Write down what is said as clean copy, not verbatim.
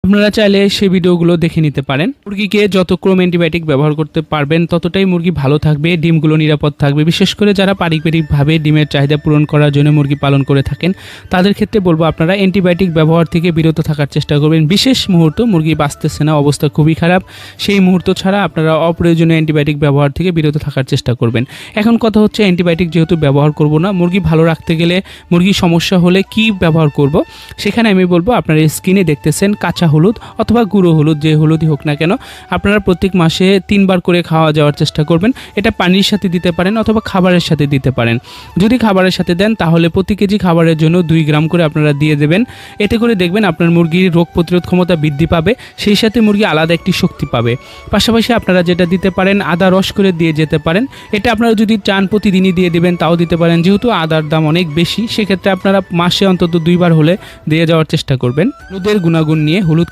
আপনারা চাইলে সেই ভিডিওগুলো দেখে নিতে পারেন। মুরগিকে যত কম অ্যান্টিবায়োটিক ব্যবহার করতে পারবেন ততটাই মুরগি ভালো থাকবে, ডিমগুলো নিরাপদ থাকবে। বিশেষ করে যারা পারিবারিকভাবে ডিমের চাহিদা পূরণ করার জন্য মুরগি পালন করে থাকেন তাদের ক্ষেত্রে বলবো আপনারা অ্যান্টিবায়োটিক ব্যবহার থেকে বিরত থাকার চেষ্টা করবেন। বিশেষ মুহূর্ত মুরগি বাঁচতেছে না, অবস্থা খুবই খারাপ, সেই মুহূর্ত ছাড়া আপনারা অপ্রয়োজনীয় অ্যান্টিবায়োটিক ব্যবহার থেকে বিরত থাকার চেষ্টা করবেন। এখন কথা হচ্ছে অ্যান্টিবায়োটিক যেহেতু ব্যবহার করব না, মুরগি ভালো রাখতে গেলে, মুরগির সমস্যা হলে কি ব্যবহার করব সেখানে আমি বলবো আপনারা স্ক্রিনে দেখতেছেন কাঁচা হলুদ অথবা গুঁড়ো হলুদ, যে হলুদই হোক না কেন আপনারা প্রত্যেক মাসে 3 বার করে খাওয়া যাওয়ার চেষ্টা করবেন। এটা পানির সাথে দিতে পারেন অথবা খাবারের সাথে দিতে পারেন। যদি খাবারের সাথে দেন তাহলে প্রতি কেজি খাবারের জন্য 2 গ্রাম করে আপনারা দিয়ে দেবেন। এতে করে দেখবেন আপনার মুরগির রোগ প্রতিরোধ ক্ষমতা বৃদ্ধি পাবে, সেই সাথে মুরগি আলাদা একটি শক্তি পাবে। পাশাপাশি আপনারা যেটা দিতে পারেন আদা রস করে দিয়ে যেতে পারেন। এটা আপনারা যদি চান প্রতিদিনই দিয়ে দিবেন তাও দিতে পারেন, যেহেতু আদার দাম অনেক বেশি সেক্ষেত্রে আপনারা মাসে অন্তত 2 বার হলে দিয়ে যাওয়ার চেষ্টা করবেন। হলুদের গুণাগুণ নিয়ে হলুদ